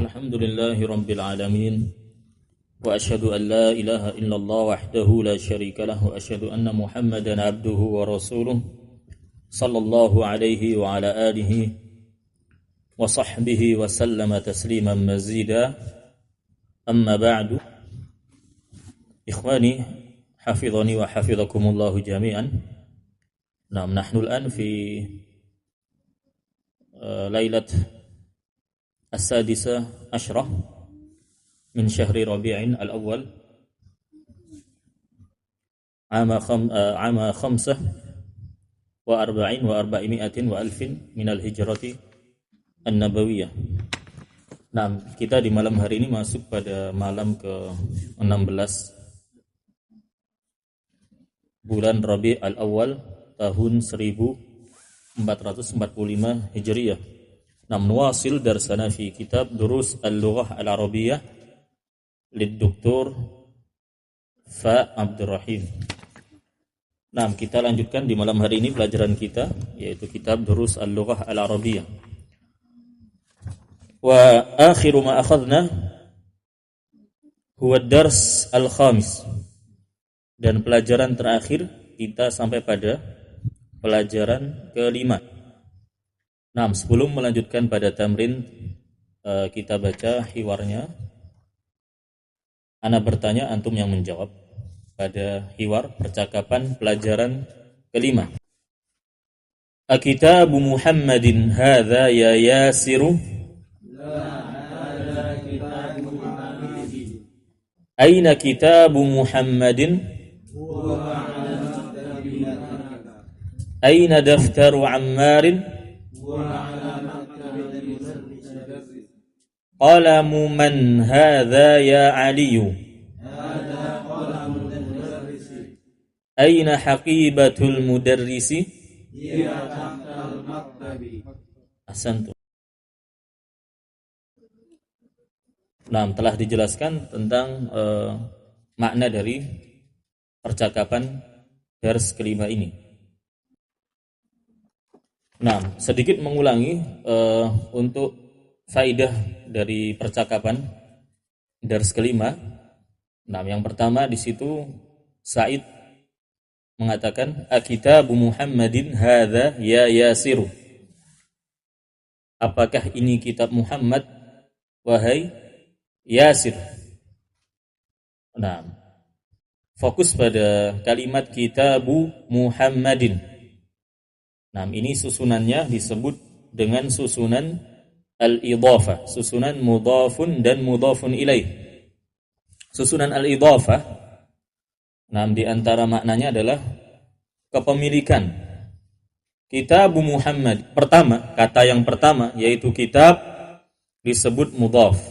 الحمد لله رب العالمين وأشهد أن لا إله إلا الله وحده لا شريك له وأشهد أن محمدا عبده ورسوله صلى الله عليه وعلى آله وصحبه وسلم تسليما مزيدا أما بعد إخواني حفظني وحفظكم الله جميعا. نعم نحن الآن في ليلة السادسة عشرة من شهر ربيع الأول عام 45 و400 وألف من الهجرة النبوية. Nah, kita di malam hari ini masuk pada malam ke-16 bulan Rabi' al-Awwal tahun 1445 Hijriyah. Nuwasil darsana fi kitab Durus al-Lughah al-Arabiyyah lid-Doktor Fa Abdurrahim. Nah, kita lanjutkan di malam hari ini pelajaran kita, yaitu kitab Durus al-Lughah al-Arabiyyah. Wa akhiru ma akhadna huwa ad-dars al-khamis. Dan pelajaran terakhir kita sampai pada pelajaran kelima. Nah, sebelum melanjutkan pada tamrin, kita baca hiwarnya. Ana bertanya, antum yang menjawab pada hiwar percakapan pelajaran kelima. Akitabu Muhammadin hadza ya Yasiru? Aina kitabu Muhammadin? Aina daftaru Ammarin? Qalamu man hadha ya Aliyu? Aina haqibatul mudarrisi? Ahsantum. Nah, telah dijelaskan tentang makna dari percakapan dars kelima ini. Nah, sedikit mengulangi untuk faidah dari percakapan dars kelima. Nah, yang pertama di situ Said mengatakan akitabu Muhammadin hadza ya Yasiru. Apakah ini kitab Muhammad wahai Yasir? Nah, fokus pada kalimat kitabu Muhammadin. Nah, ini susunannya disebut dengan susunan al-idhafah, susunan mudhafun dan mudhafun ilaih. Susunan al-idhafah, nah, di antara maknanya adalah kepemilikan. Kitab Muhammad, pertama, kata yang pertama yaitu kitab disebut mudhaf.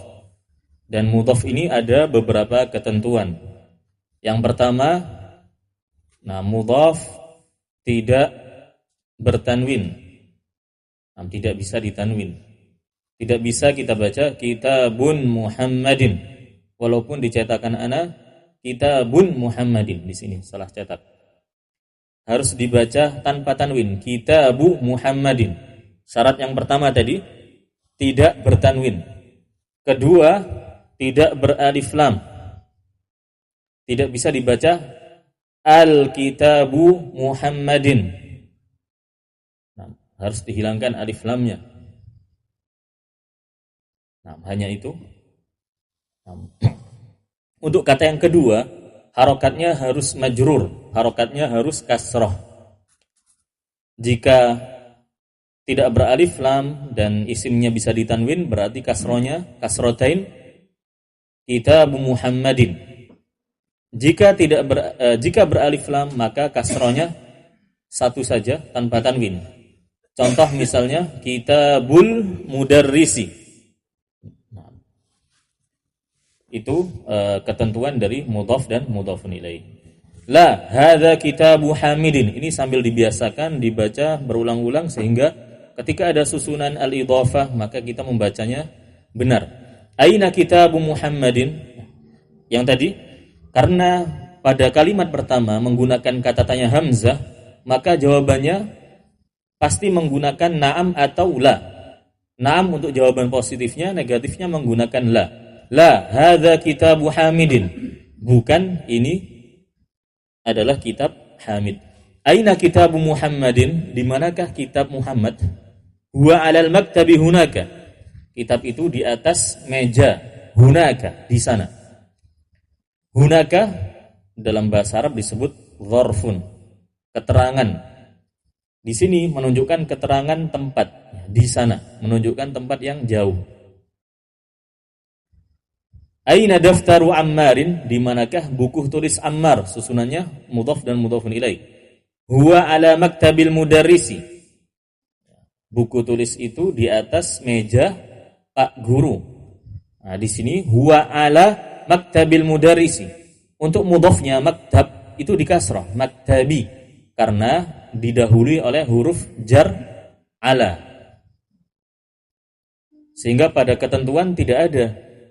Dan mudhaf ini ada beberapa ketentuan. Yang pertama, nah, mudhaf tidak bertanwin. Nah, tidak bisa ditanwin. Tidak bisa kita baca kitabun Muhammadin, walaupun dicetakan ana kitabun Muhammadin. Di sini salah cetak. Harus dibaca tanpa tanwin, kitabu Muhammadin. Syarat yang pertama tadi tidak bertanwin. Kedua, tidak beralif lam. Tidak bisa dibaca al-kitabu Muhammadin. Nah, harus dihilangkan alif lamnya. Nah, hanya itu. Nah, untuk kata yang kedua, harokatnya harus majrur, harokatnya harus kasroh. Jika tidak beralif lam dan isimnya bisa ditanwin, berarti kasrohnya kasrotain kitabu Muhammadin. Jika jika beralif lam, maka kasrohnya satu saja tanpa tanwin. Contoh misalnya kitabul mudarrisi. Itu ketentuan dari mudhaf dan mudhafun ilaih. La hadza kitabu Hamidin. Ini sambil dibiasakan dibaca berulang-ulang sehingga ketika ada susunan al-idhafah maka kita membacanya benar. Aina kitabu Muhammadin? Yang tadi karena pada kalimat pertama menggunakan kata tanya hamzah, maka jawabannya pasti menggunakan na'am atau la. Naam untuk jawaban positifnya, negatifnya menggunakan la. La hadza kitabu Hamidin. Bukan, ini adalah kitab Hamid. Aina kitabu Muhammadin? Di manakah kitab Muhammad? Huwa 'alal maktabi hunaka. Kitab itu di atas meja. Hunaka, di sana. Hunaka dalam bahasa Arab disebut dzarfun, keterangan. Di sini menunjukkan keterangan tempat, di sana menunjukkan tempat yang jauh. Aina daftaru Ammarin? Di manakah buku tulis Ammar? Susunannya mudhaf dan mudhafun ilaih. Huwa 'ala maktabil mudarrisi. Buku tulis itu di atas meja Pak Guru. Nah, di sini huwa 'ala maktabil mudarrisi. Untuk mudhafnya maktab itu di kasrah, maktabi, karena didahului oleh huruf jar ala. Sehingga pada ketentuan tidak ada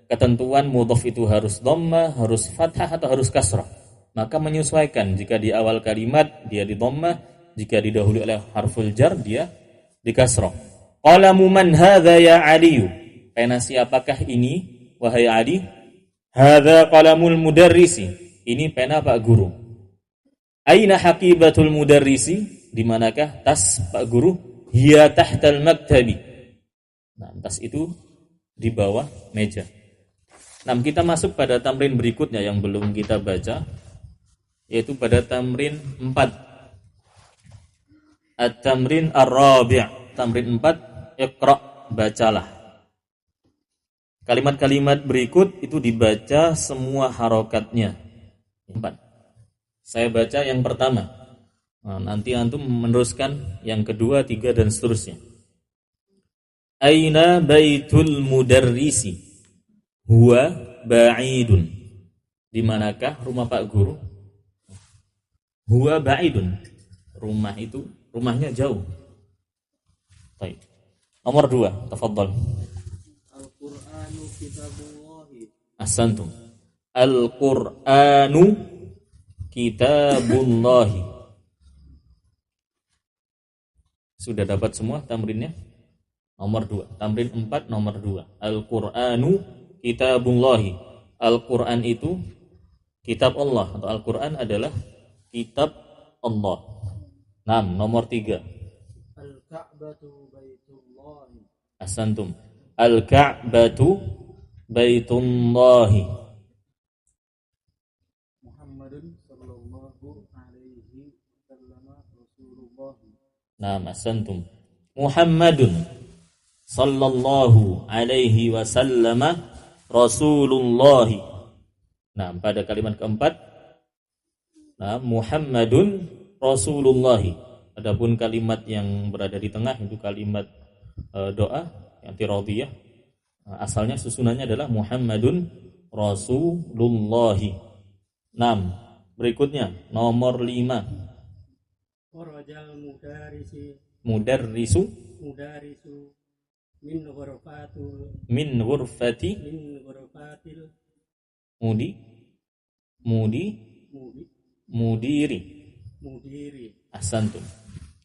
ketentuan mudhaf itu harus dhammah, harus fathah atau harus kasrah. Maka menyesuaikan, jika di awal kalimat dia di dhammah, jika didahului oleh harful jar dia di kasrah. Qalamu man hadza ya Ali? Pena siapakah ini wahai Ali? Hadza qalamul mudarrisi. Ini pena Pak Guru. Aina haqibatul mudarrisi? Di manakah tas Pak Guru? Hiya tahtal maktabi. Nah, tas itu di bawah meja. Nah, kita masuk pada tamrin berikutnya yang belum kita baca, yaitu pada tamrin 4. At-tamrin ar-rabi'. Tamrin 4, iqra, bacalah. Kalimat-kalimat berikut itu dibaca semua harokatnya. 4. Saya baca yang pertama. Nah, nanti antum meneruskan yang kedua, 3 dan seterusnya. Aina baitul mudarrisi? Huwa ba'idun. Di manakah rumah Pak Guru? Huwa ba'idun. Rumah itu, rumahnya jauh. Baik. Nomor 2, tafadhal. Al-Qur'anu kitabullahi. Ahsantum. Al-Qur'anu kitabullahi. Sudah dapat semua tamrinnya? Nomor 2. Tamrin 4 nomor 2. Al-Qur'anu kitabullahi. Al-Qur'an itu kitab Allah, atau Al-Qur'an adalah kitab Allah. Nah, nomor 3. Al-Ka'batu baitullahi. Ahsantum. Al-Ka'batu baitullahi. Nah, ahsantum. Muhammadun sallallahu alaihi wasallam Rasulullah. Nah, pada kalimat keempat, nah, Muhammadun Rasulullah. Adapun kalimat yang berada di tengah itu kalimat doa yang tiradiyah. Nah, asalnya susunannya adalah Muhammadun Rasulullah. 6. Berikutnya nomor 5. Kharajal mudarrisu min ghurfatil mudiri. Ahsantum.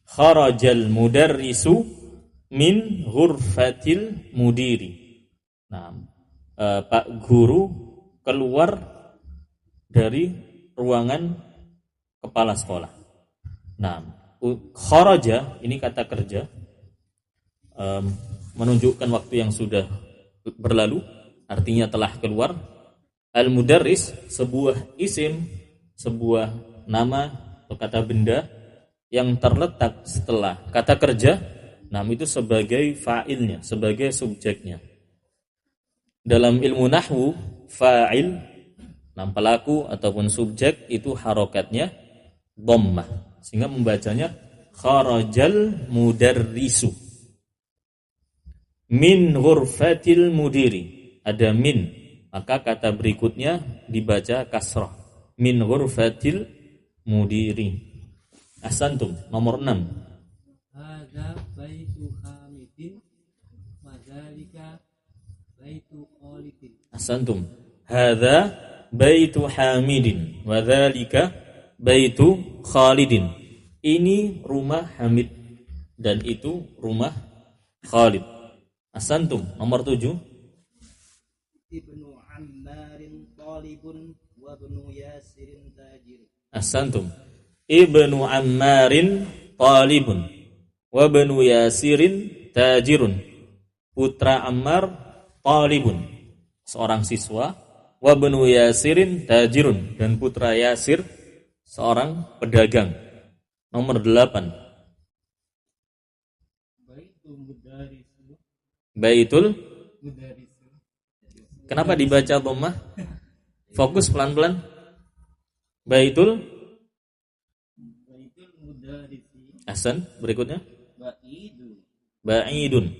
Kharajal mudarrisu min ghurfatil mudiri. Nah, Pak Guru keluar dari ruangan kepala sekolah. Nah, kharaja ini kata kerja, menunjukkan waktu yang sudah berlalu, artinya telah keluar. Al-mudarris sebuah isim, sebuah nama atau kata benda yang terletak setelah kata kerja. Nah, itu sebagai fa'ilnya, sebagai subjeknya. Dalam ilmu nahwu, fa'il, nah, pelaku ataupun subjek itu harokatnya dhammah, sehingga membacanya kharajal mudarrisu min ghurfatil mudiri. Ada min, maka kata berikutnya dibaca kasrah, min ghurfatil mudiri. Ahsantum. Nomor 6. Hadza baitu hamidin wa dzalika baitu khalidin. Ahsantum. Hadza baitu hamidin wa dzalika baitu khalidin. Ini rumah Hamid dan itu rumah Khalid. Asantum. Nomor 7. Ibnu Ammarin talibun wa ibnu Yasirin tajir. Asantum. Ibnu Ammarin talibun wa ibnu Yasirin tajirun. Putra Ammar talibun, seorang siswa, wa ibnu Yasirin tajirun, dan putra Yasir seorang pedagang. Nomor 8. Baitul Mudaris. Kenapa dibaca dhammah? Fokus pelan-pelan. Baitul Mudaris. Ahsan, berikutnya. Ba'idun.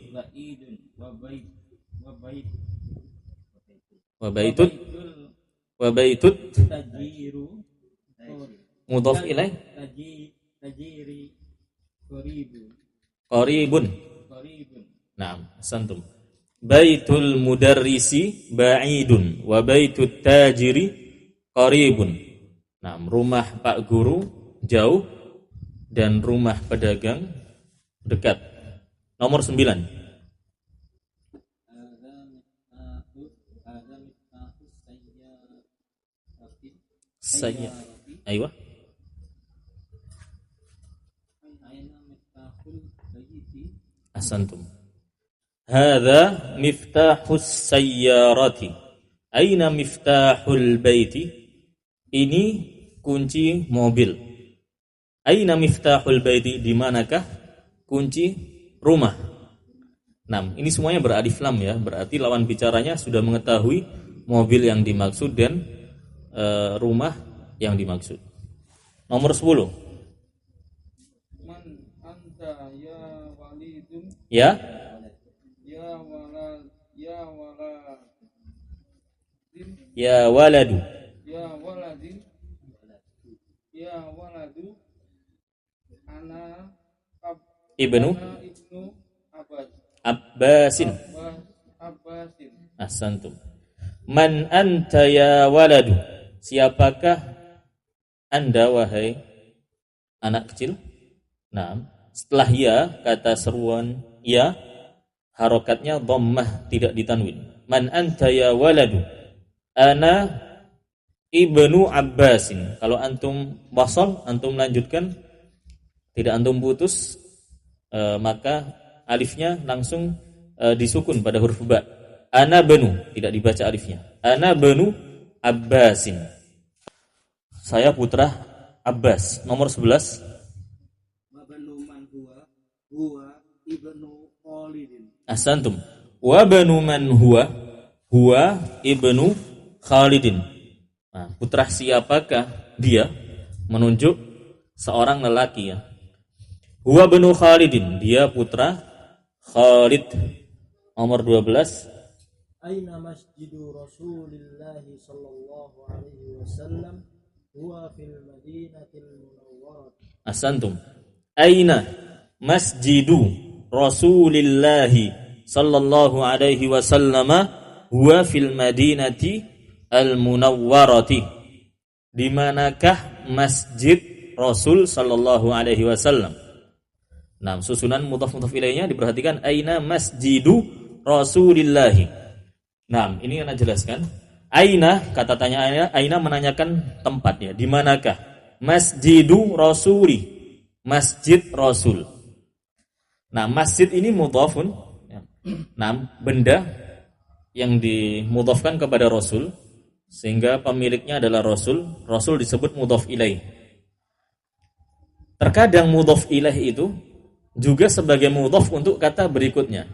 Wa baitut Tajiru mudhaf ilaih tajiri qaribun. Naam, santum. Baitul mudarrisi ba'idun wa baitut tajiri qaribun. Naam, rumah Pak Guru jauh dan rumah pedagang dekat. Nomor 9. Saya. Aywa. Ahsantum. Hadza miftahus sayyarati. Aina miftahul baiti? Ini kunci mobil. Aina miftahul baiti? Di manakah kunci rumah? Nah, ini semuanya beralif lam ya. Berarti lawan bicaranya sudah mengetahui mobil yang dimaksud dan rumah yang dimaksud. Nomor 10. Man anta ya walidun Ya. ya walad ya Waladu. ya waladin ya waladu ana Ibnu Abbas Abbasin. Abbasin. Ahsantum. Man anta ya waladu? Siapakah Anda wahai anak kecil? Nah, setelah ya kata seruan ya, harokatnya dhammah tidak ditanwin. Man anta ya waladu? Ana ibnu Abbasin. Kalau antum wasal, antum lanjutkan, tidak antum putus, maka alifnya langsung disukun pada huruf ba. Ana benu, tidak dibaca alifnya. Ana benu Abbasin. Saya putra Abbas. Nomor 11. Wa banu man huwa ibnu Khalidin. Ahsantum. Wa banu man huwa ibnu Khalidin. Nah, putra siapakah dia? Menunjuk seorang lelaki ya. Huwa banu Khalidin, dia putra Khalid. Nomor 12. Aina masjidu Rasulillah sallallahu alaihi wasallam huwa fil Madinatil Munawwarah. Ahsantum. Aina masjidu Rasulillah sallallahu alaihi wasallam huwa fil Madinati al-Munawwarati. Di manakah masjid Rasul sallallahu alaihi wasallam? Nah, susunan mudhaf ilaihnya diperhatikan. Aina masjidu Rasulillahi. Nah, ini yang saya jelaskan. Aina, kata tanya aina menanyakan tempatnya. Di manakah? Masjidu Rasuli. Masjid Rasul. Nah, masjid ini mudhafun. Nah, benda yang dimudhafkan kepada Rasul, sehingga pemiliknya adalah Rasul. Rasul disebut mudhaf ilaih. Terkadang mudhaf ilaih itu juga sebagai mudhaf untuk kata berikutnya.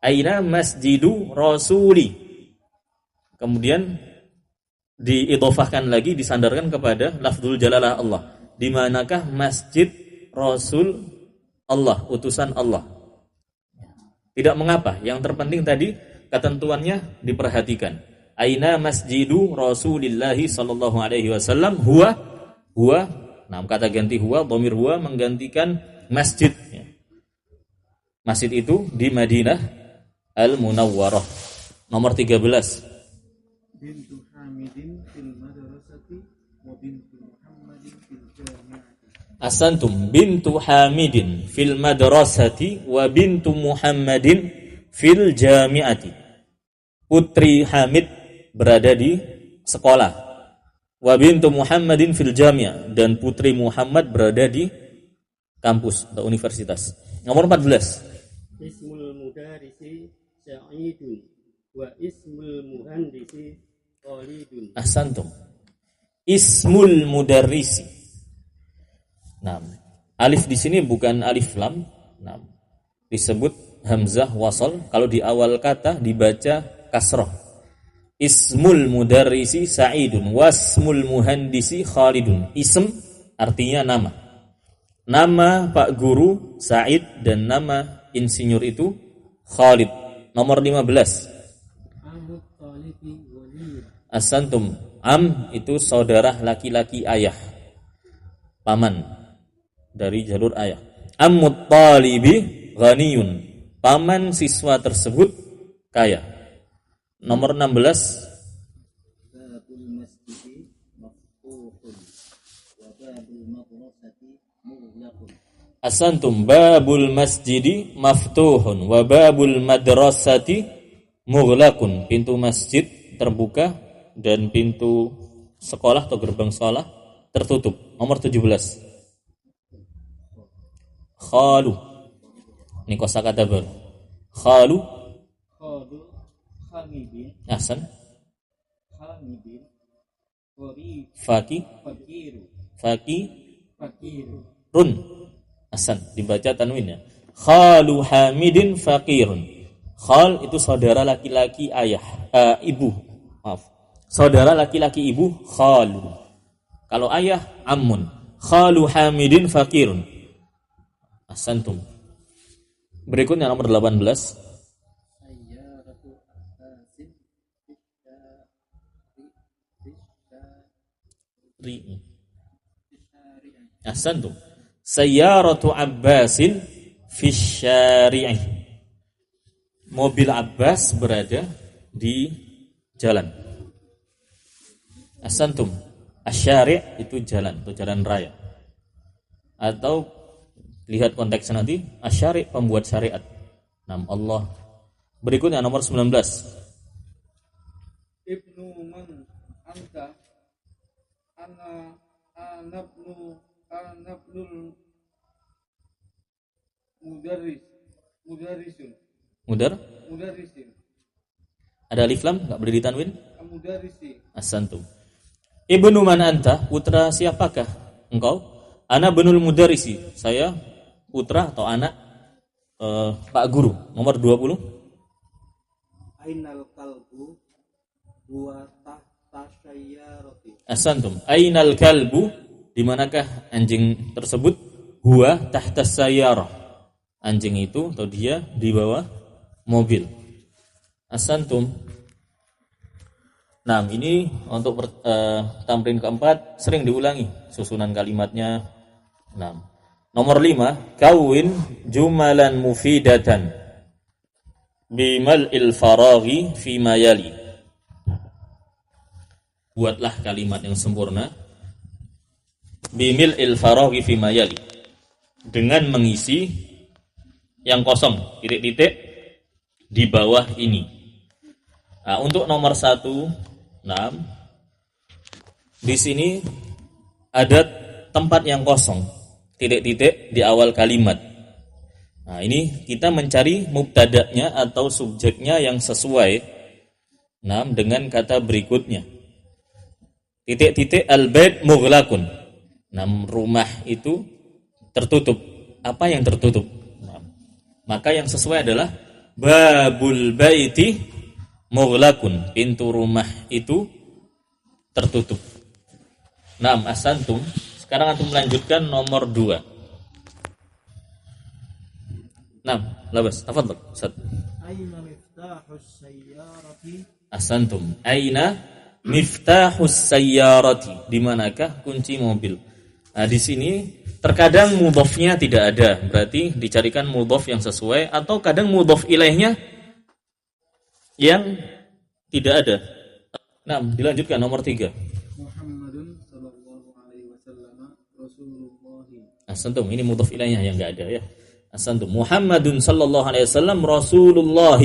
Aina masjidu Rasuli. Kemudian diidhofahkan lagi, disandarkan kepada lafzul jalalah Allah. Di manakah masjid Rasul Allah, utusan Allah? Tidak mengapa, yang terpenting tadi ketentuannya diperhatikan. Aina masjidu Rasulillah sallallahu alaihi wasallam huwa. Nah, kata ganti huwa, dhamir huwa menggantikan masjid. Masjid itu di Madinah Al-Munawwarah. Nomor 13. Bintu Hamidin fil madrasati wa bintu Muhammadin fil jami'ati. Asantum bintu Hamidin fil madrasati wa bintu Muhammadin fil jami'ati. Putri Hamid berada di sekolah. Wa bintu Muhammadin fil jami'ah, dan putri Muhammad berada di kampus atau universitas. Nomor 14. Ismul mudarisi Sa'idun wa ismul muhandisi Khalidun. Ahsantum. Ismul mudarrisi. Nah, alif di sini bukan alif lam. Nah, disebut hamzah wasal. Kalau di awal kata dibaca kasrah. Ismul mudarrisi Sa'idun wasmul muhandisi Khalidun. Ism artinya nama. Nama Pak Guru Sa'id dan nama insinyur itu Khalid. Nomor 15. Asantum. Am itu saudara laki-laki ayah, paman dari jalur ayah. Ammut talibi ghaniyun. Paman siswa tersebut kaya. Nomor 16. Babul masjidi maftuhun wa babul madrasati mughlaqun. Asantum. Babul masjidi maftuhun wa babul madrasati mughlaqun. Pintu masjid terbuka dan pintu sekolah atau gerbang sekolah tertutup. Nomor 17. Khalu. Ini kosakata baru. Khalu. Khalu Hamidin Ahsan. Hamidin Qari Faki. Fakiru Faki. Fakiru. Run. Ahsan. Dibaca tanwinnya. Khalu Hamidin fakirun. Khal itu saudara laki-laki ayah, ibu. Maaf. Saudara laki-laki ibu khalu. Kalau ayah ammun. Khalu Hamidin fakirun. Ahsantum. Berikutnya nomor 18. Sayyaratu Abbasin Ri. Ahsantum. Sayyaratu Abbasin fi syari'i. Mobil Abbas berada di jalan. Ahsantum. Asy-syari' itu jalan, atau jalan raya. Atau lihat konteksnya nanti, asy-syari' pembuat syariat. Nam Allah. Berikutnya nomor 19. Ibnu man anta anabnul mudarrisun mudarrisin Ada alif lam, enggak boleh ditanwin? mudarrisi. Ahsantum. Ibnu man anta, putra siapakah engkau? Ana benul mudarrisi, saya putra atau anak Pak Guru. Nomor 20. Ainal kalbu huwa tahta sayyarati. Ahsantum. Ainal kalbu, di manakah anjing tersebut? Huwa tahta sayyarah. Anjing itu atau dia di bawah mobil. Ahsantum. Nah, ini untuk tamrin keempat sering diulangi susunan kalimatnya. Nah, nomor 5, kawin jumalan mufidatan bimal'il faraghi fi ma yali. Buatlah kalimat yang sempurna bimil'il faraghi fi ma yali, dengan mengisi yang kosong, titik-titik di bawah ini. Nah, untuk nomor 1, nah, di sini ada tempat yang kosong, titik-titik di awal kalimat. Nah, ini kita mencari mubtada'nya atau subjeknya yang sesuai, nah, dengan kata berikutnya. Titik-titik al-bait mughlaqun. Nah, rumah itu tertutup. Apa yang tertutup? Nah, maka yang sesuai adalah babul baiti mughlaqun. Pintu rumah itu tertutup. Naam, ahsantum. Sekarang antum melanjutkan nomor 2. Naam, labas. Tafadhal, Ustaz. Aina miftahus sayyarati? Ahsantum. Aina miftahus sayyarati? Di manakah kunci mobil? Nah, di sini terkadang mudhofnya tidak ada, berarti dicarikan mudhof yang sesuai, atau kadang mudhof ilaihnya yang tidak ada. Nah, dilanjutkan nomor 3. Muhammadun sallallahu alaihi wasallam Rasulullah Asantum, ini mudhaf ilaihnya yang enggak ada ya. Asantum. Muhammadun sallallahu alaihi wasallam Rasulullah.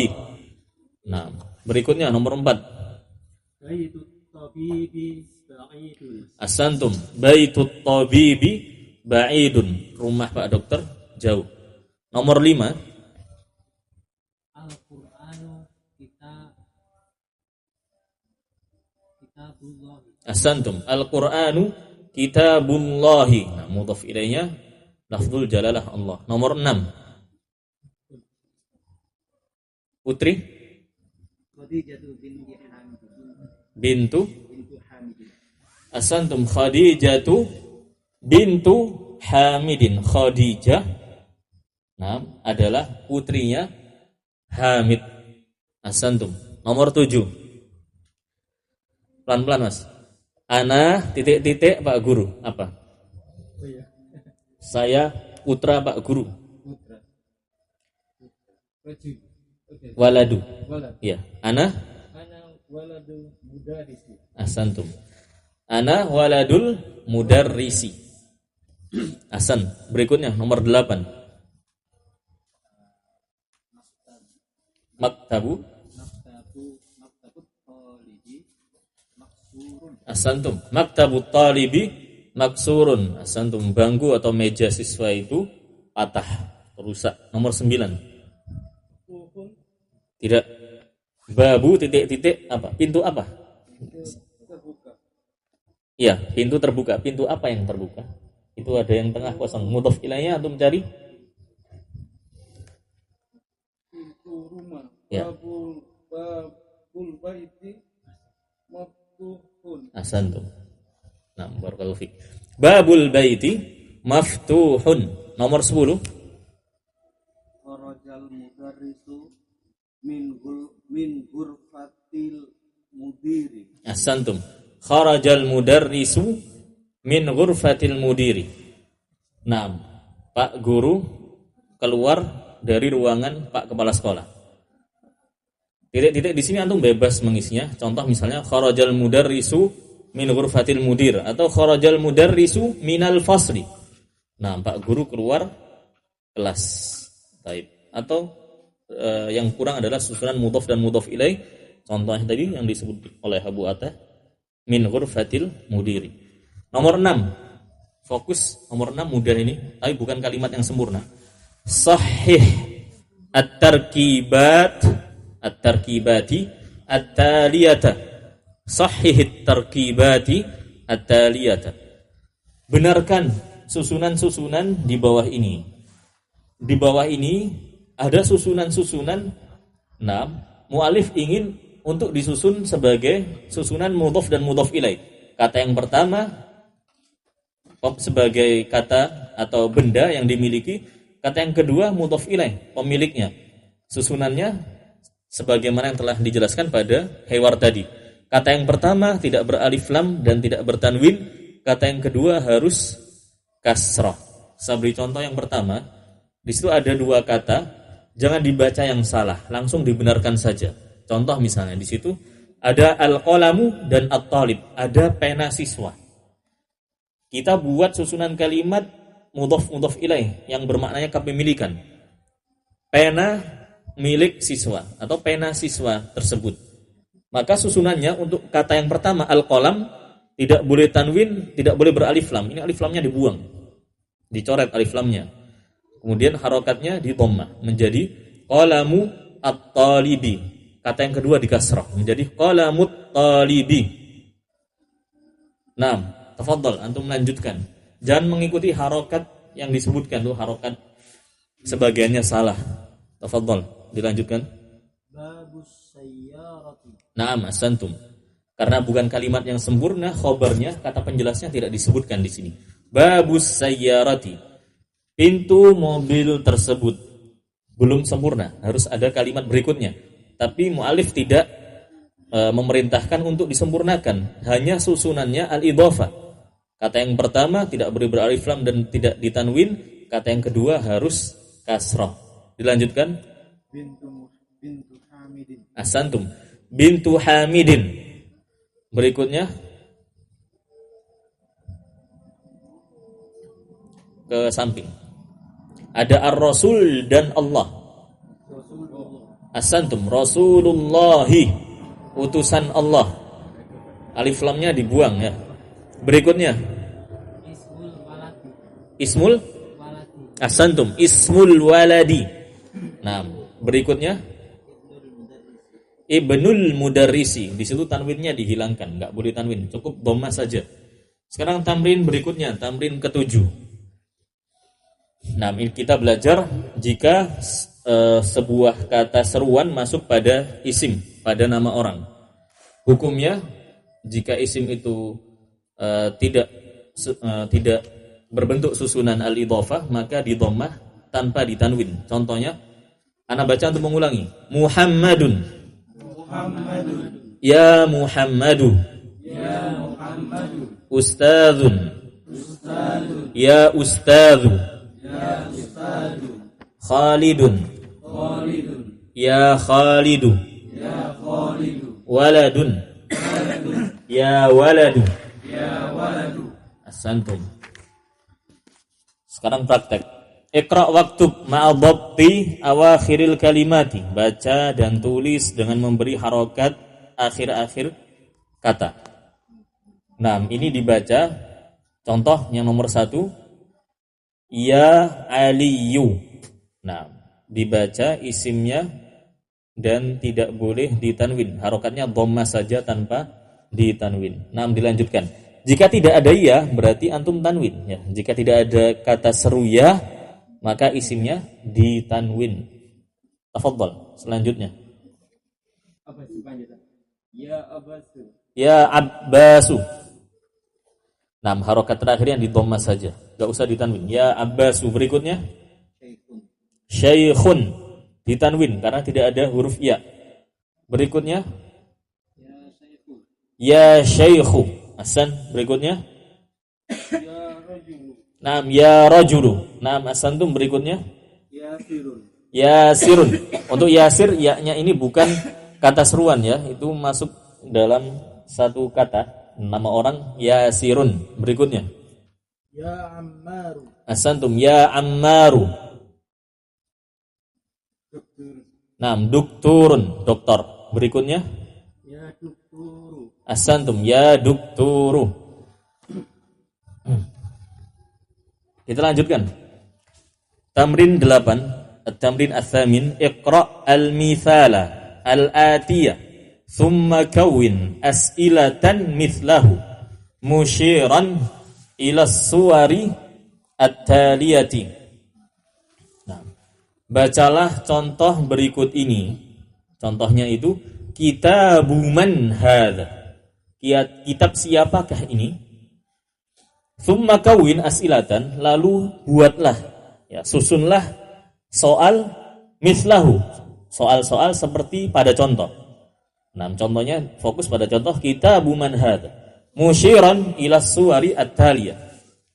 Nah, berikutnya nomor 4. Baitut tabibi ba'idun. Asantum. Baitut tabibi ba'idun. Rumah Pak Dokter jauh. Nomor 5. Al-Qur'anu kitabullah. Asantum. Al-Qur'anu kitabullahi. Nah, mudhaf ilaihnya lafzul jalalah Allah. Nomor 6. Putri Khadijatu binti Hamid. bintu Bintu Hamid. Asantum. Khadijatu bintu Hamidin. Khadijah adalah putrinya Hamid. Asantum. Nomor 7. Pelan-pelan Mas. Ana titik-titik Pak Guru. Apa? Oh iya. Saya putra Pak Guru. Putra. Rajul. Oke. Waladu. Walad. Ya. Ana Waladu mudarisi. Asantum. Ana waladul mudarrisi. Asan. Berikutnya nomor 8. Maktabut talibi maksurun. Asantum. Maktabut talibi maksurun. Asantum. Bangku atau meja siswa itu patah, rusak. Nomor 9. Tidak. Babu titik-titik apa? Pintu apa? Terbuka. Iya, pintu terbuka. Pintu apa yang terbuka? Itu ada yang tengah kosong. Mudhaf ilaihnya antum cari. Pintu rumah. Ya. Babul baiti maftuhun. Asantum. Nah, barakallahu fik. Babul baiti maftuhun. Nomor 10. Kharajal mudarrisu min ghurfatil mudiri. Asantum. Kharajal mudarrisu min ghurfatil mudiri. Nah, Pak Guru keluar dari ruangan Pak Kepala Sekolah. Titik-titik di sini antum bebas mengisinya. Contoh misalnya kharajal mudarrisu min ghurfatil mudir atau kharajal mudarrisu minal fasli. Nah, Pak Guru keluar kelas. Baik. Atau yang kurang adalah susunan mudhaf dan mudhaf ilaih. Contohnya tadi yang disebut oleh Abu Atah min ghurfatil mudiri. Nomor 6. Fokus nomor 6 mudah ini, tapi bukan kalimat yang sempurna. Sahih at-tarkibati at-taliyata. Sahih at-tarkibati at-taliyata. Benarkan susunan-susunan di bawah ini. Di bawah ini ada susunan-susunan. Nah, mu'alif ingin untuk disusun sebagai susunan mudhaf dan mudhaf ilaih. Kata yang pertama sebagai kata atau benda yang dimiliki, kata yang kedua mudhaf ilaih, pemiliknya. Susunannya sebagaimana yang telah dijelaskan pada hewar tadi. Kata yang pertama tidak beralif lam dan tidak bertanwin, kata yang kedua harus kasrah. Saya beri contoh yang pertama. Di situ ada 2 kata, jangan dibaca yang salah, langsung dibenarkan saja. Contoh misalnya di situ ada al-qalamu dan at-talib, ada pena siswa. Kita buat susunan kalimat mudhaf ilaih yang bermaknanya kepemilikan. Pena milik siswa atau pena siswa tersebut. Maka susunannya untuk kata yang pertama al-qalam tidak boleh tanwin, tidak boleh beralif lam. Ini alif lamnya dibuang. Dicoret alif lamnya. Kemudian harokatnya di dhammah menjadi qalamu at-talibi. Kata yang kedua dikasrah menjadi qalamut talibi. Nah, tafadhol antum lanjutkan. Jangan mengikuti harokat yang disebutkan tuh, harokat sebagiannya salah. Tafadhol, dilanjutkan. Babus sayyarati. Naam, asantum. Karena bukan kalimat yang sempurna, khobarnya, kata penjelasnya tidak disebutkan di sini. Babus sayyarati. Pintu mobil tersebut belum sempurna, harus ada kalimat berikutnya. Tapi mu'alif tidak memerintahkan untuk disempurnakan, hanya susunannya al-idhafah. Kata yang pertama tidak boleh beralif lam dan tidak ditanwin, kata yang kedua harus kasrah. Dilanjutkan. Bintu Hamidin. Asantum. Bintu Hamidin. Berikutnya ke samping. Ada ar-rasul dan Allah. Asantum, Rasulullahi, utusan Allah. Alif lamnya dibuang ya. Berikutnya Ismul Asantum, Ismul waladi. Nah, berikutnya Ibnul mudarrisi. Di situ tanwinnya dihilangkan, enggak boleh tanwin, cukup dhammah saja. Sekarang tamrin berikutnya, tamrin ke-7. Nah, kita belajar jika sebuah kata seruan masuk pada isim, pada nama orang. Hukumnya jika isim itu tidak berbentuk susunan al-idhofah, maka didhammah tanpa ditanwin. Contohnya, ana baca untuk mengulangi. Muhammadun. Ya Muhammadu. Ustadzun. Ya Ustadzu. Khalidun. Ya Khalidu. Waladun. Ya waladu. Asantum. Sekarang praktek. Iqra waktub ma'a dhabti awakhiril kalimati. Baca dan tulis dengan memberi harokat akhir-akhir kata. Nah, ini dibaca. Contoh yang nomor 1. Ya Aliyu. Nah, dibaca isimnya dan tidak boleh ditanwin. Harokatnya dhammah saja tanpa ditanwin. Nah, dilanjutkan. Jika tidak ada ya, berarti antum tanwin ya. Jika tidak ada kata seru ya, maka isimnya ditanwin. Tafadhal, selanjutnya. Apa selanjutnya? Ya Abbasu. Ya Abbasu. Nah, harokat terakhir yang didhammah saja, enggak usah ditanwin. Ya Abbasu. Berikutnya Syaikhun, ditanwin karena tidak ada huruf ya. Berikutnya Ya Syaikhu. Hasan. Berikutnya Naam ya rajulu. Naam asantum. Berikutnya Yasirun. Untuk Yasir, ya-nya ini bukan kata seruan ya, itu masuk dalam satu kata nama orang, Yasirun. Berikutnya Ya Ammaru. asantum. Ya Ammaru. Naam dokturun, doktor. Berikutnya Ya Dukturu. asantum. Ya dokturu. Kita lanjutkan. Tamrin 8, at-tamrin ats-tsamin, iqra al-mithala al-atiyah thumma kawwin as'ilatan mithlahu musyiran ila suwari at-taliyati. Nah, bacalah contoh berikut ini. Contohnya itu kitabu man hadza. Kitab siapakah ini? Tsumma kawin as'ilatan, lalu buatlah ya, susunlah soal mislahu, soal-soal seperti pada contoh. Nah, contohnya fokus pada contoh kitabu man hadza musyiran ila suwari at-taliyah,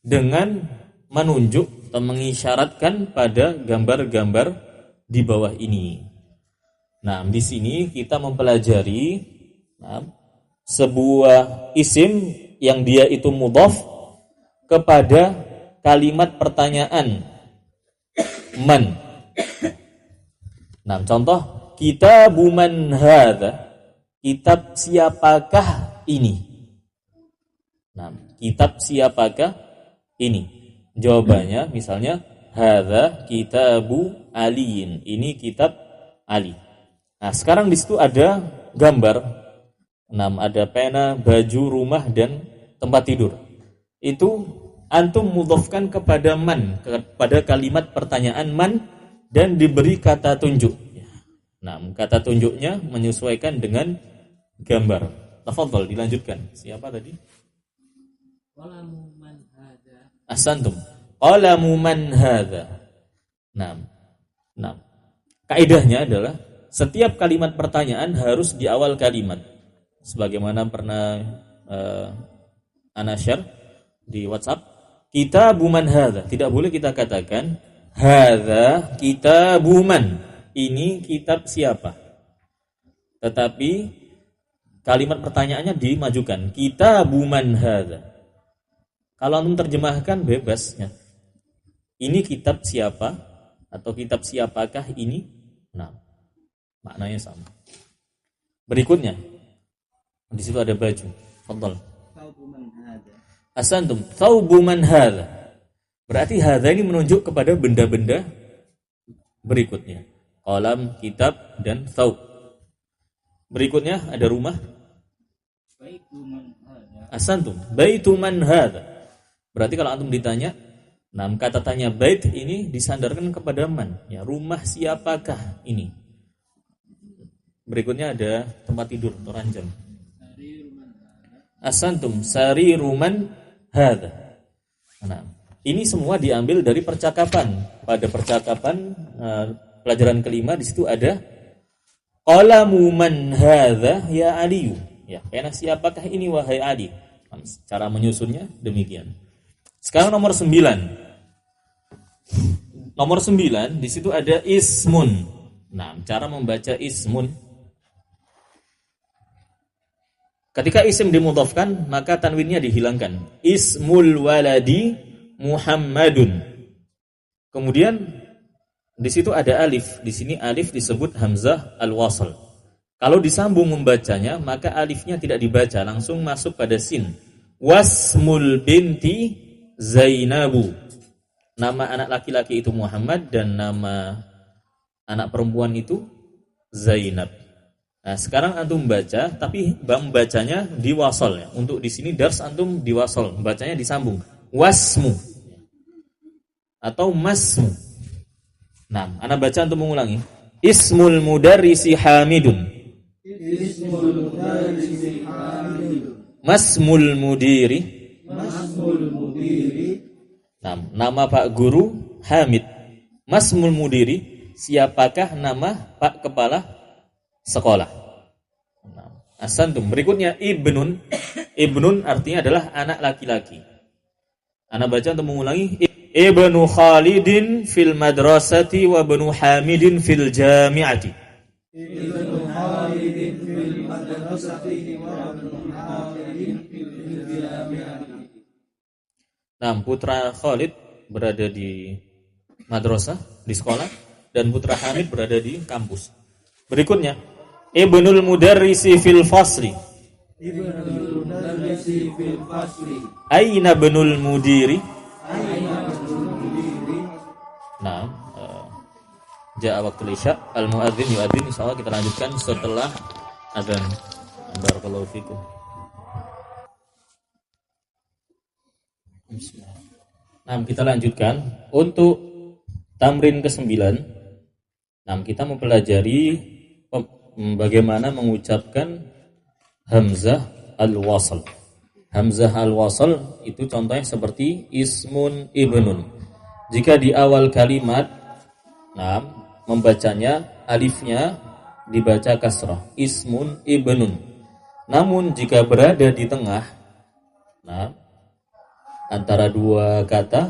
dengan menunjuk atau mengisyaratkan pada gambar-gambar di bawah ini. Nah, di sini kita mempelajari sebuah isim yang dia itu mudhaf kepada kalimat pertanyaan man. Nah, contoh kitabu man hadza, kitab siapakah ini? Nah, kitab siapakah ini? Jawabannya misalnya hadza kitabu aliin, ini kitab Ali. Nah, sekarang di situ ada gambar. Nah, ada pena, baju, rumah dan tempat tidur. Itu antum mudhafkan kepada man, kepada kalimat pertanyaan man, dan diberi kata tunjuk. Nah, kata tunjuknya menyesuaikan dengan gambar. Tafadhal, dilanjutkan. Siapa tadi? Qalamu man hadza. Ahsantum. Qalamu man hadza. Nah, kaidahnya adalah setiap kalimat pertanyaan harus di awal kalimat. Sebagaimana pernah ana share di WhatsApp, kitabu man hadza. Tidak boleh kita katakan hadza kitabu man, ini kitab siapa. Tetapi kalimat pertanyaannya dimajukan, kitabu man hadza. Kalau antum terjemahkan bebas ya. ini kitab siapa atau kitab siapakah ini? Nah, maknanya sama. Berikutnya, di situ ada baju. Fadhal. Asantum, thawbu man hadha. Berarti hadha ini menunjuk kepada benda-benda berikutnya. Qalam, kitab, dan thawb. Berikutnya ada rumah. Asantum, baitu man hadha. Berarti kalau antum ditanya, kata tanya bait ini disandarkan kepada man, ya, rumah siapakah ini? Berikutnya ada tempat tidur atau ranjang. Asantum sariruman hadza. Nah, ini semua diambil dari percakapan. Pada percakapan pelajaran kelima di situ ada qalamu man hadza ya Ali. Ya, pena siapakah ini wahai Ali? Cara menyusunnya demikian. Sekarang nomor 9. Nomor 9 di situ ada ismun. Nah, cara membaca ismun. Ketika isim dimudhafkan, maka tanwinnya dihilangkan. Ismul waladi Muhammadun. Kemudian di situ ada alif. Di sini alif disebut hamzah al-wasl. Kalau disambung membacanya, maka alifnya tidak dibaca, langsung masuk pada sin. Wasmul binti Zainabu. Nama anak laki-laki itu Muhammad dan nama anak perempuan itu Zainab. Nah, sekarang antum baca, tapi membacanya di wasol ya. Untuk di sini dars antum di wasol, membacanya disambung. Wasmu atau masmu. Nah, ana baca antum mengulangi. Ismul mudarrisi Hamidun. Ismul mudarrisi Hamidun. Masmul mudiri. Masmul mudiri. Nah, nama Pak Guru Hamid. Masmul mudiri, siapakah nama Pak Kepala Sekolah? Nah, asantum. Berikutnya ibnun. Ibnun artinya adalah anak laki-laki. Ana baca untuk mengulangi. Ibnu Khalidin fil madrasati wa ibnu Hamidin fil jami'ati. Ibnu Khalidin fil madrasati wa ibnu Hamidin fil jami'ati. Nah, putra Khalid berada di madrasah, di sekolah, dan putra Hamid berada di kampus. Berikutnya, Ibnul Mudarrisi fil fasli. Ibnul Mudarrisi fil fasli. Aina ibnul mudiri? Aina ibnul mudiri? Nah, jaa waktu isya, al-muadzin yuadzin. Insyaallah kita lanjutkan setelah azan. Barakallahu fikum. Nah, kita lanjutkan untuk tamrin ke-9. Nah, kita mempelajari bagaimana mengucapkan hamzah al-wasl. Hamzah al-wasl itu contohnya seperti ismun ibnun. Jika di awal kalimat, nah, membacanya alifnya dibaca kasrah, ismun ibnun. Namun jika berada di tengah, nah, antara dua kata,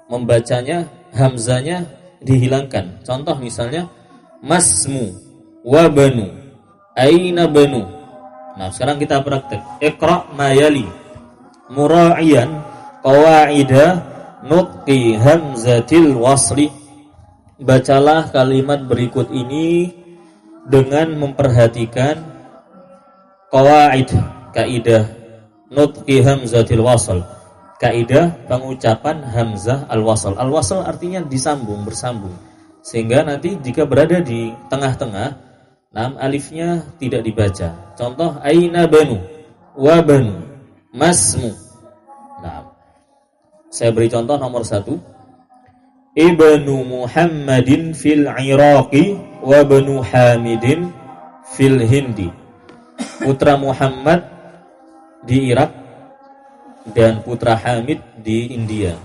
membacanya hamzanya dihilangkan. Contoh misalnya masmu wa banu, aina banu. Nah, sekarang kita praktek. Iqra ma yali mura'iyan qawaida nutqi hamzatil wasli. Bacalah kalimat berikut ini dengan memperhatikan qawaid, kaidah nutqi hamzatil wasl. Kaidah pengucapan hamzah al-wasl. Al-wasl artinya disambung, bersambung. Sehingga nanti jika berada di tengah-tengah, alifnya tidak dibaca. Contoh aina banu wa banu masmu. Nah, saya beri contoh nomor 1. Ibnu Muhammadin fil Iraqi wa banu Hamidin fil Hindi. Putra Muhammad di Irak dan putra Hamid di India.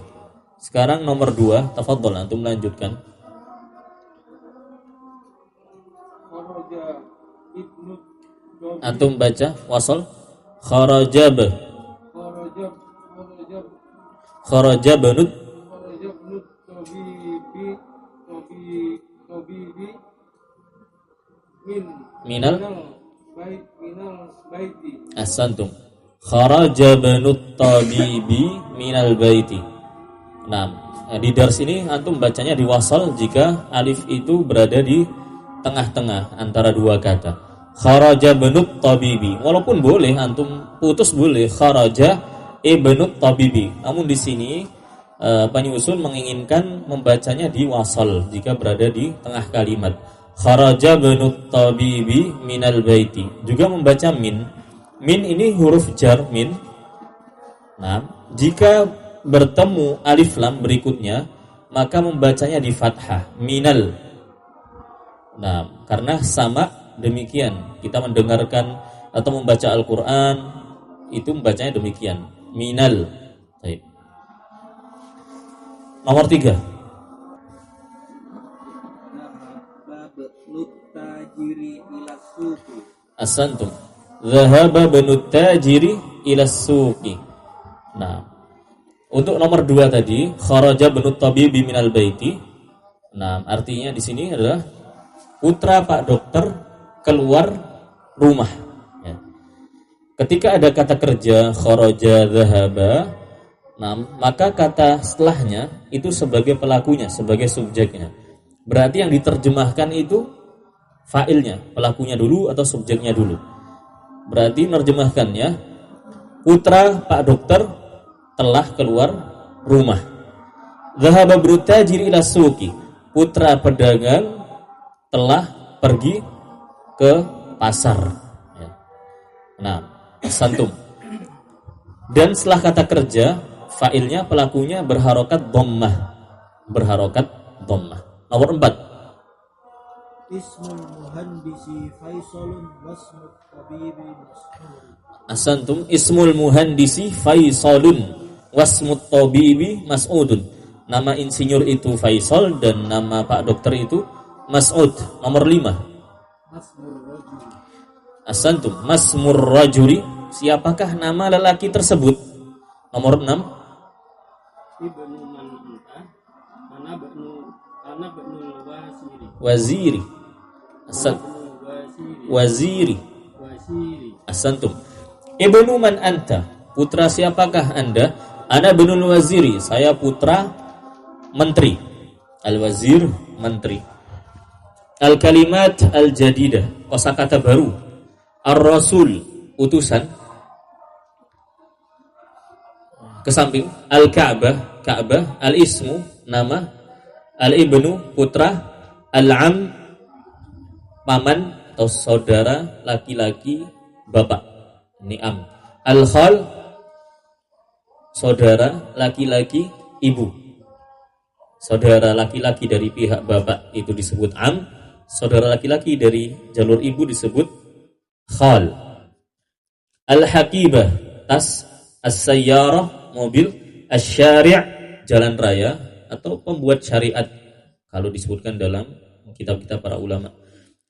Sekarang nomor 2, tafadhol antum lanjutkan. Antum baca wasal kharajab kharajabanud minal baiti. Ahsantum. Kharaja banut tabibi minal baiti. Nah, Nah, di dars ini antum bacanya di wasal jika alif itu berada di tengah-tengah antara dua kata. Kharaja ibnut tabibi. Walaupun boleh antum putus boleh kharaja ibnut tabibi. Namun di sini penyusun menginginkan membacanya di wasal jika berada di tengah kalimat. Kharaja ibnut tabibi minal baiti. Juga membaca min. Min ini huruf jar min. Nah, jika bertemu alif lam berikutnya, maka membacanya di fathah minal. Nah, karena sama demikian kita mendengarkan atau membaca Al-Quran itu membacanya demikian minal. Baik. Nomor 3. Asantum. Zahaba ibnut tajiri ila suqi. Nah, untuk nomor 2 tadi, kharaja ibnut tabibi minal baiti. Nah, artinya di sini adalah putra Pak Dokter keluar rumah. Ya. Ketika ada kata kerja kharaja zahaba, nah, maka kata setelahnya itu sebagai pelakunya, sebagai subjeknya. Berarti yang diterjemahkan itu fa'ilnya, pelakunya dulu atau subjeknya dulu. Berarti menerjemahkannya putra Pak Dokter telah keluar rumah. Zahaba ibnut tajir ila suqi. Putra pedagang telah pergi ke pasar. Ya. Nah, santum. Dan setelah kata kerja, fa'ilnya pelakunya berharokat dhammah. Berharokat dhammah. Nomor 4. Ismul muhandisi Faisalun wasmut tabibi Mas'ud. Asantum. Ismul muhandisi Faisalun wasmut tabibi Mas'udun. Nama insinyur itu Faisal dan nama Pak Dokter itu Mas'ud. Nomor 5. Masmur rajul. Asantum. Masmur rajuli. Siapakah nama lelaki tersebut? Nomor 6. Ibnu man anta ana ibnu wasiri. Waziri. Waziri. Asantum. Ibnu man anta. Putra siapakah Anda? Ana ibnul waziri. Saya putra menteri. Al-wazir, menteri. Al-kalimat al-jadidah. Kosakata baru. Ar-rasul, utusan. Kesamping. Al-ka'bah, Ka'bah. Al-ismu, nama. Al-ibnu, putra. Al-am, paman atau saudara laki-laki bapak. Ni'am. Al-khal, saudara laki-laki ibu. Saudara laki-laki dari pihak bapak itu disebut am. Saudara laki-laki dari jalur ibu disebut khal. Al-hakibah, tas. As-sayyarah, mobil. Asy-syari', jalan raya atau pembuat syariat kalau disebutkan dalam kitab-kitab para ulama.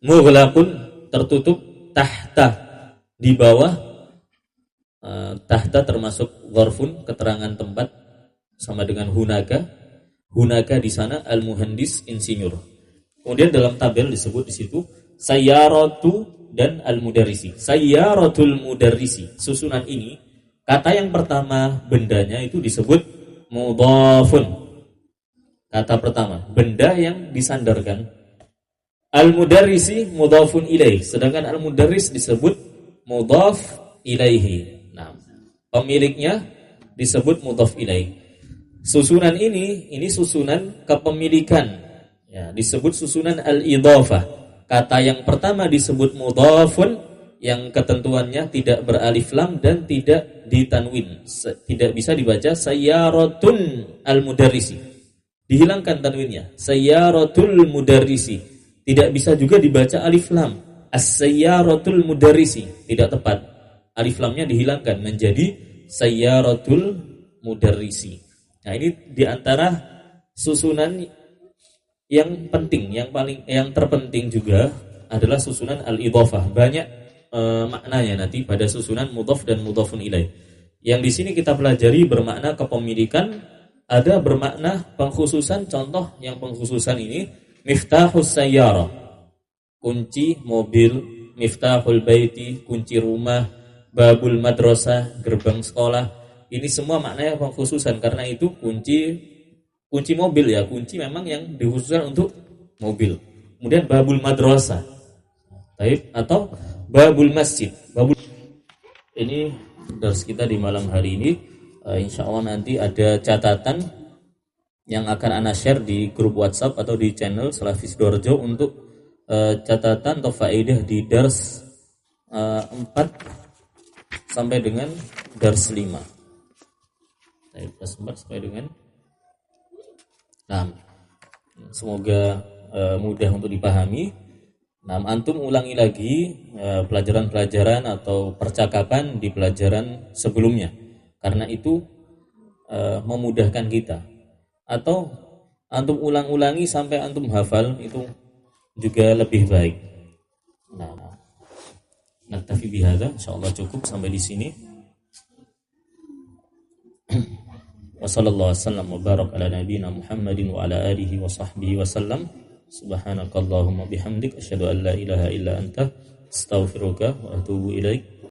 Mughlaqun, tertutup. Tahta, di bawah. Tahta termasuk dzarfun, keterangan tempat, sama dengan hunaka. Hunaka di sana al-muhandis, insinyur. Kemudian dalam tabel disebut di situ sayyaratu dan al-mudarrisi. Sayyaratul mudarrisi. Susunan ini, kata yang pertama bendanya itu disebut mudhafun. Kata pertama, benda yang disandarkan. Al-mudarrisi mudhafun ilaih, sedangkan al-mudarris disebut mudhaf ilaihi. Nah, pemiliknya disebut mudhaf ilaih. Susunan ini susunan kepemilikan. Ya, disebut susunan al-idhafah. Kata yang pertama disebut mudhafun, yang ketentuannya tidak beralif lam dan tidak ditanwin. Tidak bisa dibaca sayyaratun al-mudarrisi. Dihilangkan tanwinnya. Sayyaratul mudarrisi. Tidak bisa juga dibaca alif lam. As-sayyaratul mudarrisi. Tidak tepat. Alif lamnya dihilangkan menjadi sayyaratul mudarrisi. Nah, ini diantara susunan yang penting, yang terpenting juga adalah susunan al-idhafah. Banyak maknanya nanti pada susunan mudhaf dan mudhafun ilaih. Yang di sini kita pelajari bermakna kepemilikan, ada bermakna pengkhususan. Contoh yang pengkhususan ini miftahus sayyarah, kunci mobil. Miftahul baiti, kunci rumah. Babul madrasah, gerbang sekolah. Ini semua maknanya pengkhususan, karena itu kunci kunci mobil ya, kunci memang yang dikhususkan untuk mobil. Kemudian babul madrasah, atau babul masjid. Ini dars kita di malam hari ini. Insya Allah nanti ada catatan yang akan ana share di grup WhatsApp atau di channel Salafis Sidoarjo untuk catatan atau faedah di dars 4 sampai dengan dars 5. Dars 4 sampai dengan 6. Semoga mudah untuk dipahami. Nah, antum ulangi lagi pelajaran-pelajaran atau percakapan di pelajaran sebelumnya, karena itu memudahkan kita. Atau antum ulang-ulangi sampai antum hafal, itu juga lebih baik. Nah, naktafi bihadza, insyaallah cukup sampai di sini. Wa sallallahu wasallam wa barak ala nabiyyina Muhammadin wa ala alihi wa sahbihi wasallam. Subhanakallahumma bihamdik asyhadu an la ilaha illa anta astaghfiruka wa atubu ilaik.